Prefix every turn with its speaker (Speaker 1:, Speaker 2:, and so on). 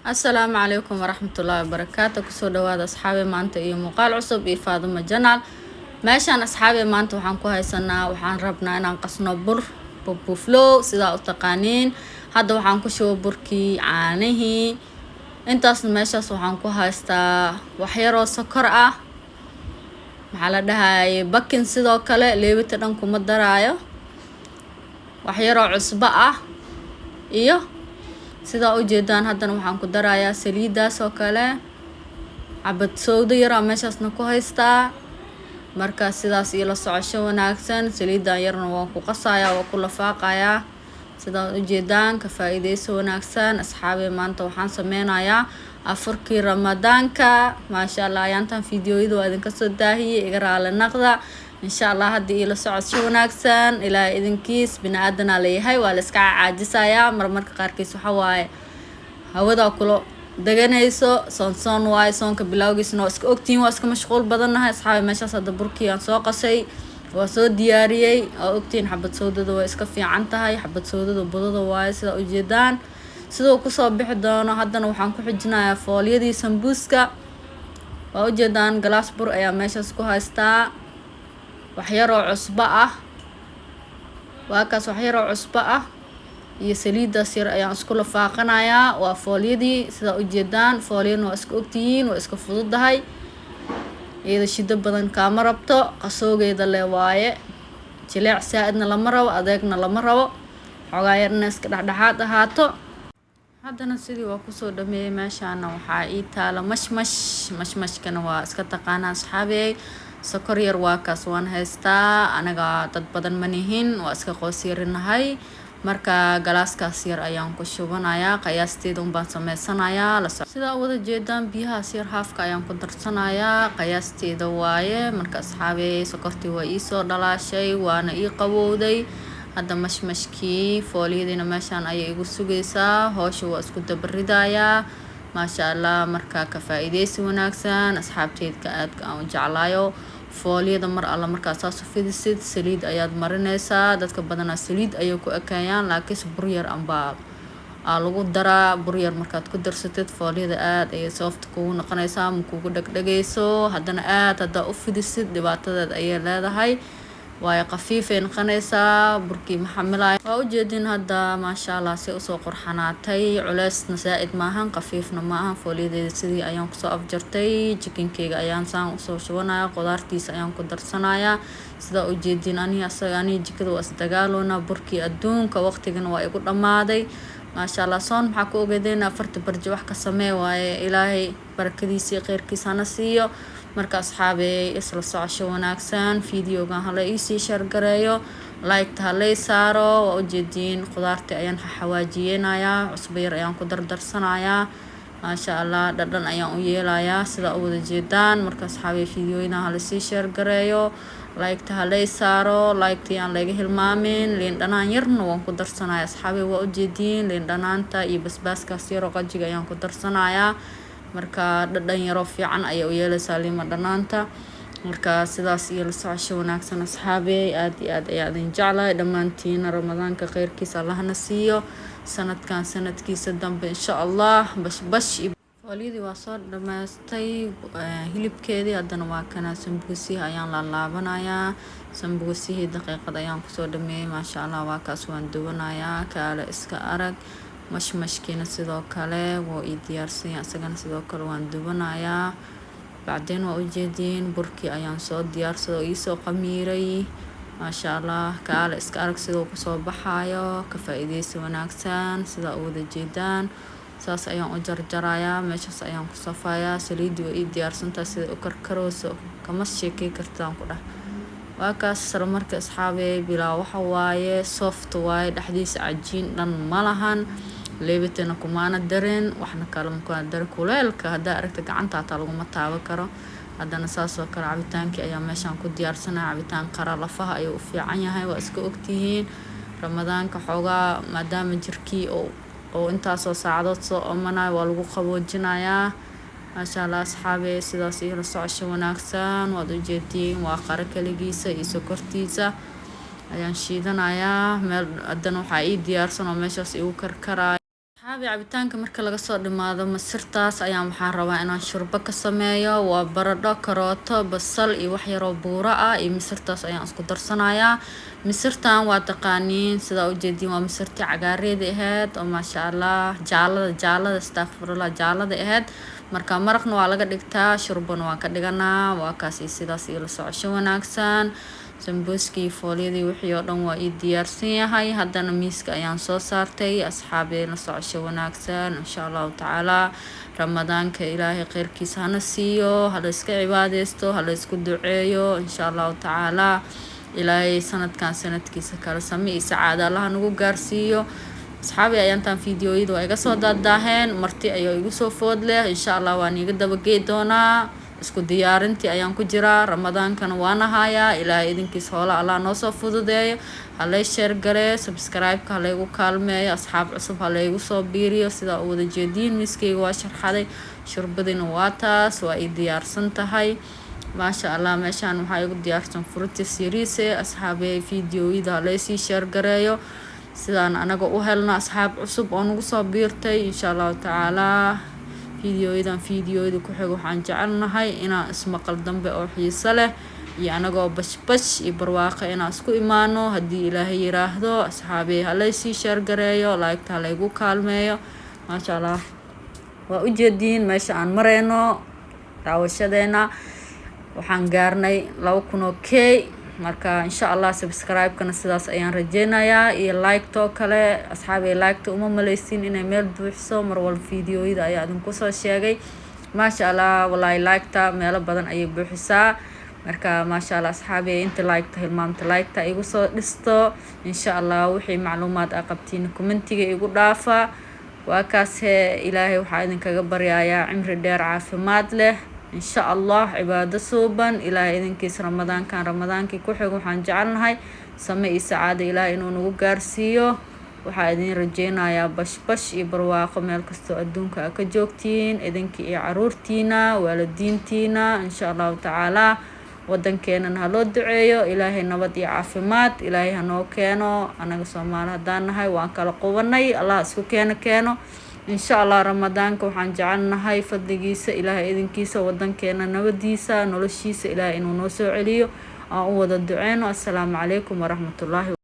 Speaker 1: السلام عليكم ورحمة الله وبركاته. كسو دواada أصحابي maanta iyo muuqaal cusub iyo Faaduma Janaal. meeshaan asxaabi maanta waxaan ku haysanaa waxaan rabnaa inaan qasno bur buffalo sida u taqaaniin. hadda waxaan ku shubo burkii caanihii intaas meeshaas waxaan ku haystaa wax yar oo sokor ah maxaa la dhahay bakin sidoo kale leebita dhan kuma daraayo wax yar oo cusbo ah iyo sida u jeedaan haddana waxaan ku darayaa saliidaas oo kale cabad sowdo yar oo meeshaasna ku haystaa marka sidaas iyo la socosho wanaagsan saliidan yarna waan ku qasayaa waa ku lafaaqayaa sida u jeedaan ka faa'iideyso wanaagsan asxaabi maanta waxaan sameynayaa afurkii ramadaanka maasha Allah ayaantan fiidiyoyada waa idinka soo daahiyay iga raali naqda insha Allah haddii ila socosho wanaagsan ilaa idinkiis bini'aadana leeyahay waa la iska caajisayaa marmarka qaarkiis waxa waaye hawada kulo daganayso soon waaye soonka bilowgiisna waa iska ogtiin waa iska mashquul badanahay asxaabi meeshaas hadda burkii aan soo qasay waa soo diyaariyay oo ogtiin xabad sowdada waa iska fiican tahay xabad sowdada budada waaye sida u jeedaan sidoo ku soo bixi doono haddana waxaan ku xijinayaa foolyadii sambuuska waa u jeedaan galaas bur ayaa meeshaas ku haystaa wax yar oo cusbo ah waa kaas wax yar oo cusbo ah iyo saliidaas yar ayaan isku lafaaqanayaa waa foolyadii sida u jeedaan foolyadna waa iska ogtihiin waa iska fududahay iyada shido badan kaama rabto qasoogeeda le waaye jileec saa'idna lama rabo adeegna lama rabo xogaa yarna iska dhexdhexaad ahaato haddana sidii waa kusoo dhameeyay meeshaana waxaa ii taala mashmashkana waa iska taqaanaa asxaabey sokor yar waa kaas waan haystaa anaga dad badan manihin waa iska qoos yarinahay marka galaaskaas yar ayaan ku shubanayaa qiyaasteeda baan sameysanayaa sida wada jeedaan biyahaas yar haafka ayaan ku darsanayaa qiyaasteeda waaye marka asxaabey sokortii waa ii soo dhalaashay waana ii qabowday hadda mashmashkii foolyadiina meeshaan ayay igu sugaysaa howsha waa isku dabaridayaa maasha Allah marka ka faa'iideysi wanaagsan asxaabteedka aadka aan u jeclaayo foolyada mar alla markaas saas u fidisid saliid ayaad marinaysaa dadka badanaa saliid ayay ku ekeeyaan laakiin bur yar amba lagu daraa bur yar markaad ku darsatid foolyada aad ayay soft kugu noqonaysaa ma kugu dhagdhagayso haddana aad haddaa u fidisid dhibaatadeed ayay leedahay waayo qafiifay noqonaysaa burkii maxamilaay waa u jeedin hadda maasha Allah si usoo qurxanaatay culeysna saa'id maahan qafiifna maahan foolyadeeda sidii ayaan kusoo afjartay chickenkeyga ayaan saan usoo shubanayaa qudaartiisa ayaan ku darsanayaa sida u jeedin aniga jikada waa isdagaaloona burkii adduunka waqtigana waa igu dhammaaday maasha Allah soon maxaa ku ogaadeen afarta barjo wax ka samee waaye ilaahay barakadiisa iyo khayrkiisa hana siiyo marka asxaabey isla socosho wanaagsan fiidiyogan hala iisii share gareeyo like hala saaro waa u jeedin qudaartii ayaan xawaajiyeenayaa cusbo yar ayaan ku dardarsanayaa maasha Allah dhadhan ayaan u yeelayaa sida u wada jeedaan marka asxaabey fiidiyoyina hala sii share gareeyo like hala saaro like aan laga hilmaamin liin dhanaan yarna waan ku darsanayaa asxaabey waa u jeedin liin dhanaanta iyo basbaaskaas yar oo qajiga ayaan ku darsanayaa marka dhadhan yaro fiican ayay u yeelaysaa liima dhanaanta marka sidaas iyo la socosho wanaagsan asxaabey aad iyo aad ayaa idin jeclahay dhammaantiina ramadaanka khayrkiisa allahna siiyo sanadkan sanadkiisa dambe insha Allah bash foolyadii waa soo dhamaystay hilibkeedii haddana waa kana sambuusihi ayaan laabanayaa sambuusihii daqiiqad ayaan kusoo dhameeyay maasha Allah waa kaas waan duwanayaa kaale iska arag mashmashkiina sidoo kale waa ii diyaarsan yahay asagana sidoo kale waan dubanayaa bacdeen waa u jeedin burkii ayaan soo diyaarsaday oo ii soo qamiiray maasha Allah kaale iska arag sidoo ku soo baxayo ka faa'iideysi wanaagsan sida u wada jeedaan saas ayaan u jarjarayaa meeshaas ayaan ku safayaa saliidii waa ii diyaarsantaa sida u karkarooso kama sheekay kartaan ku dhah waa kaas marka asxaabey bilaa waxa waaye soft waaye dhexdiisa cajiin dhan ma lahan leebitana kumaana darin waxna kale ma kumaana darin kuleelka haddaa aragta gacanta taa laguma taaban karo haddana saas oo kale cabitaankii ayaa meeshaan ku diyaarsanaya cabitaan qara lafaha ayuu u fiican yahay waa iska ogtihiin ramadaanka xoogaa maadaama jirkii oo intaasoo saacadood soo omanayo waa lagu qaboojinayaa maasha Allah asxaabey sidaas iyo la socosho wanaagsan waad u jeedin waa qara kaligiisa iyo sokortiisa ayaan shiidanayaa meel haddana waxaa ii diyaarsan oo meeshaas igu karkaraya asxaabi cabitaanka marka laga soo dhimaado masirtaas ayaan waxaan rabaa inaan shurbo ka sameeyo. waa baradho, karooto, basal iyo wax yaroo buuro ah iyo masirtaas ayaan isku darsanayaa. masirtan waa taqaaniin sida ujeediin waa masirtii cagaareeda ahayd oo maasha Allah jaalada astaghfirullah jaalada ahayd. marka maraqna waa laga dhigtaa, shurbana waa ka dhiganaa. waa kaas iyo sidaas iyo la socosho wanaagsan. sambuuskii fooliyadii wixii oo dhan waa ii diyaarsan yahay. haddana miiska ayaan soo saartay. asxaabi la socosho wanaagsan insha allahu tacaala. ramadaanka ilaahay khayrkiisa hana siiyo, hala iska cibaadeysto, hala isku duceeyo insha allahu tacaala. ilaahay sanadkan sanadkiisa kala sami iyo sacaado allaha nagu gaarsiiyo. asxaabi ayaantaan fiidiyooyada waa iga soo daadaaheen, marti ayaa igu soo food leh insha allah waan iga dabagey doonaa. isku diyaarintii ayaan ku jiraa. ramadaankana waan hayaa. ilaahay idinkiis hoola allah noo soo fududeeyo. halay share garee, subscribe-ka halaygu kaalmeeyo, asxaab cusub halaygu soo biiriyo. sidaa u wada jeediin miiskayga waa sharxaday, shurbadina waa taas waa ii diyaarsan tahay maasha Allah. meeshaan waxaa igu diyaarsan fruitis yariise. asxaabey fiidiyooyada halay sii share gareeyo sidaan anaga u helno asxaab cusub oo nagu soo biirtay insha allahu tacaala. fiidiyooyada ku xig waxaan jecelnahay inaan ismaqal dambe oo xiiso leh iyo anagoo bashbash iyo barwaaqo inaan isku imaano haddii ilaahay yiraahdo. asxaabey halay sii share gareeyo, like-ta halaygu kaalmeeyo maasha Allah. waa ujeediin meesha aan mareyno daawashadeena waxaan gaarnay 2,000 marka insha Allah subscribe-kana sidaas ayaan rajeynayaa iyo like-to kale. asxaabey like-ta uma maleysin inay meel buuxso, mar walba fiidiyooyada ayaa idinku soo sheegay maasha Allah. wallahi like-ta meelo badan ayay buuxisaa. marka maasha Allah asxaabey inta like-ta hilmaamta like-ta igu soo dhisto insha Allah. wixii macluumaad ah qabtiin commentiga igu dhaafa. waa kaas ilaahay waxaa idinkaga baryayaa cimri dheer caafimaad leh insha Allah. cibaado suuban ilaahay idinkiis ramadaankii ku xig waxaan jecelnahay same iyo sacaado ilaahay inuu nagu gaarsiiyo. waxaa idin rajeynayaa bashbash iyo barwaaqo meel kastoo adduunka ka joogtiin, idinkii iyo caruurtiina, waalidiintiina insha allahu tacaala. wadankeenana ha loo duceeyo, ilaahay nabad iyo caafimaad ilaahay hanoo keeno. anaga Soomaali haddaan nahay waan kala qubanay, allah isku keeno insha Allah. ramadaanka waxaan jecelnahay fadligiisa ilaahay idinkiisa, wadankeena nabadiisa, noloshiisa ilaahay inuu noo soo celiyo. aan u wada duceyno. assalaamu calaykum waraxmatullaahi